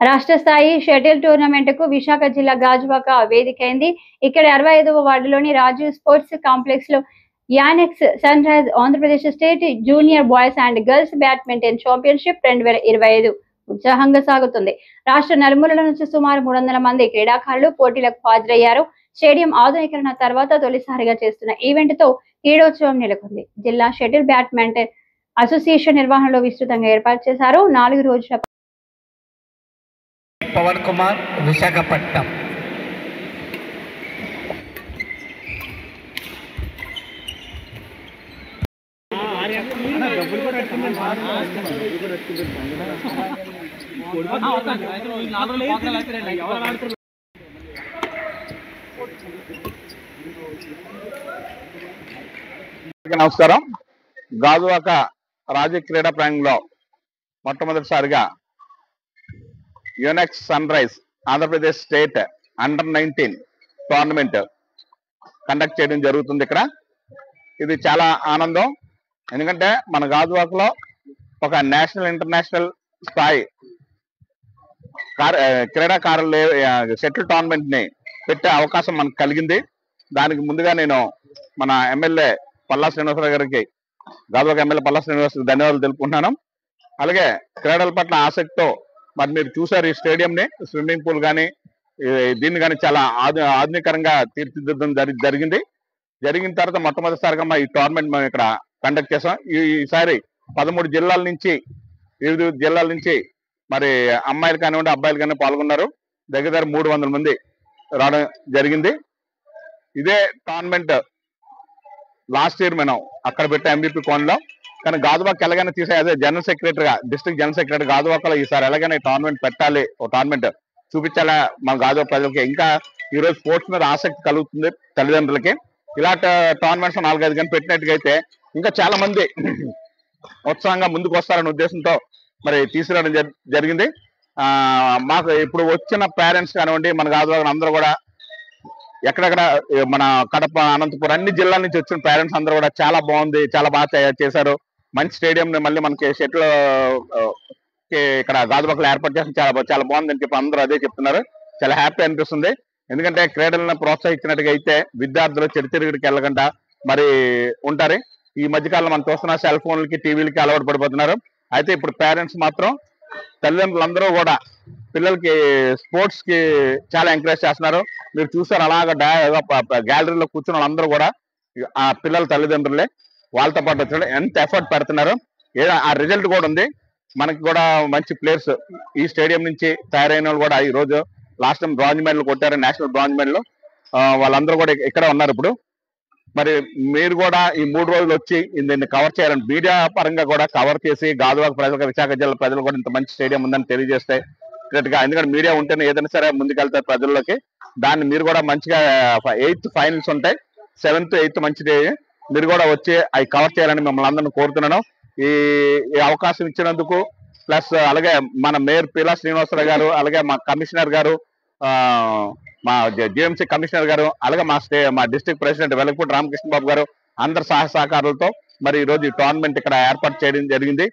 రాష్ట్ర స్థాయి shuttle tournament కు విశాఖ జిల్లా గాజువాక వేదికైంది. ఇక్కడ 65వ వార్డులోని రాజీవ్ స్పోర్ట్స్ కాంప్లెక్స్ లో annex sun rise Andhra Pradesh state junior boys and girls badminton championship 2025 ఉత్సాహంగా సాగుతుంది. రాష్ట్ర నలుమూలల నుంచి సుమారు 300 మంది క్రీడాకారులు పోటీలకు హాజరయ్యారు. స్టేడియం ఆధునీకరణ తర్వాత తొలిసారిగా చేస్తున్న ఈవెంట్ తో క్రీడోత్సవం నెలకొంది. జిల్లా షటిల్ బ్యాడ్మింటన్ అసోసియేషన్ నిర్వహణలో విస్తృతంగా ఏర్పాటు చేశారు. 4 రోజుల పవన్ కుమార్ విశాఖపట్నం. నమస్కారం. గాజువాక రాజీవ్ క్రీడా ప్రాంగణంలో మొట్టమొదటిసారిగా యూనెక్స్ sun rise Andhra Pradesh state under-19 tournament conduct చేయడం జరుగుతుంది. ఇక్కడ ఇది చాలా ఆనందం. ఎందుకంటే మన గాజువాకలో ఒక నేషనల్ ఇంటర్నేషనల్ స్థాయి క్రీడాకారులు షటిల్ టోర్నమెంట్ ని పెట్టే అవకాశం మనకు కలిగింది. దానికి ముందుగా నేను మన ఎమ్మెల్యే పల్లా శ్రీనివాసరావు గారికి, గాజువాక ఎమ్మెల్యే పల్లా శ్రీనివాసరావు ధన్యవాదాలు తెలుపుకుంటున్నాను. అలాగే క్రీడల పట్ల ఆసక్తితో మరి మీరు చూసారు ఈ స్టేడియం ని, స్విమ్మింగ్ పూల్ కానీ దీన్ని కానీ చాలా ఆధునికరంగా తీర్చిదిద్దడం జరిగింది. జరిగిన తర్వాత మొట్టమొదటిసారిగా ఈ టోర్నమెంట్ మనం ఇక్కడ కండక్ట్ చేసాం. ఈసారి 13 జిల్లాల నుంచి, వివిధ జిల్లాల నుంచి మరి అమ్మాయిలు కానివ్వండి అబ్బాయిలు కానీ పాల్గొన్నారు. దగ్గర 300 మంది రావడం జరిగింది. ఇదే టోర్నమెంట్ లాస్ట్ ఇయర్ మనం అక్కడ పెట్టే ఎంబీపీ కోన్లో, కానీ గాజువాక ఎలాగైనా తీసే అదే జనరల్ సెక్రటరీగా, డిస్ట్రిక్ట్ జనరల్ సెక్రటరీ గాజువాకలో ఈసారి ఎలాగైనా టోర్నమెంట్ పెట్టాలి, ఓ టోర్నమెంట్ చూపించాలా మన గాజువాక ప్రజలకి. ఇంకా ఈరోజు స్పోర్ట్స్ మీద ఆసక్తి కలుగుతుంది తల్లిదండ్రులకి. ఇలాంటి టోర్నమెంట్స్ 4-5 గంటలు పెట్టినట్టుగా అయితే ఇంకా చాలా మంది ఉత్సాహంగా ముందుకు వస్తారనే ఉద్దేశంతో మరి తీసుకురావడం జరిగింది. మాకు ఇప్పుడు వచ్చిన పేరెంట్స్ కానివ్వండి, మన గాజువాక అందరూ కూడా ఎక్కడెక్కడ మన కడప, అనంతపురం అన్ని జిల్లాల నుంచి వచ్చిన పేరెంట్స్ అందరూ కూడా చాలా బాగుంది, చాలా బాగా చేశారు, మంచి స్టేడియం మళ్ళీ మనకి షటిల్ ఇక్కడ గాజువాకలో ఏర్పాటు చేసిన చాలా బాగుంది అని చెప్పి అందరూ అదే చెప్తున్నారు. చాలా హ్యాపీ అనిపిస్తుంది. ఎందుకంటే క్రీడలను ప్రోత్సహించినట్టుగా అయితే విద్యార్థులు చెడుతిరుగుడికి వెళ్ళకుండా మరి ఉంటారు. ఈ మధ్యకాలంలో మనం చూస్తున్న సెల్ ఫోన్లకి, టీవీలకి అలవాటు పడిపోతున్నారు. అయితే ఇప్పుడు పేరెంట్స్ మాత్రం, తల్లిదండ్రులందరూ కూడా పిల్లలకి స్పోర్ట్స్ కి చాలా ఎంకరేజ్ చేస్తున్నారు. మీరు చూసారు అలాగా గ్యాలరీలో కూర్చున్న వాళ్ళందరూ కూడా ఆ పిల్లల తల్లిదండ్రులే. వాళ్ళతో పాటు వచ్చిన ఎంత ఎఫర్ట్ పెడుతున్నారు. ఆ రిజల్ట్ కూడా ఉంది. మనకి కూడా మంచి ప్లేయర్స్ ఈ స్టేడియం నుంచి తయారైన వాళ్ళు కూడా ఈ రోజు లాస్ట్ టైం బ్రాంజ్ మెడల్ కొట్టారు, నేషనల్ బ్రాంజ్ మెడల్. వాళ్ళందరూ కూడా ఇక్కడ ఉన్నారు. ఇప్పుడు మరి మీరు కూడా ఈ 3 రోజులు వచ్చి దీన్ని కవర్ చేయాలని, మీడియా పరంగా కూడా కవర్ చేసి గాజువాక ప్రజలకు, విశాఖ జిల్లా ప్రజలు కూడా ఇంత మంచి స్టేడియం ఉందని తెలియజేస్తే గా, ఎందుకంటే మీడియా ఉంటేనే ఏదైనా సరే ముందుకెళ్తారు ప్రజల్లోకి. దాన్ని మీరు కూడా మంచిగా 8th ఫైనల్స్ ఉంటాయి, 7th 8th మంచిది, మీరు కూడా వచ్చి అవి కవర్ చేయాలని మిమ్మల్ని అందరిని కోరుతున్నాను. ఈ అవకాశం ఇచ్చినందుకు, ప్లస్ అలాగే మన మేయర్ పిల్లా శ్రీనివాసరావు గారు, అలాగే మా కమిషనర్ గారు, మా జిఎంసీ కమిషనర్ గారు, అలాగే మా డిస్ట్రిక్ట్ ప్రెసిడెంట్ వెలగపూడి రామకృష్ణ బాబు గారు, అందరి సహకారాలతో మరి ఈ రోజు ఈ టోర్నమెంట్ ఇక్కడ ఏర్పాటు చేయడం జరిగింది.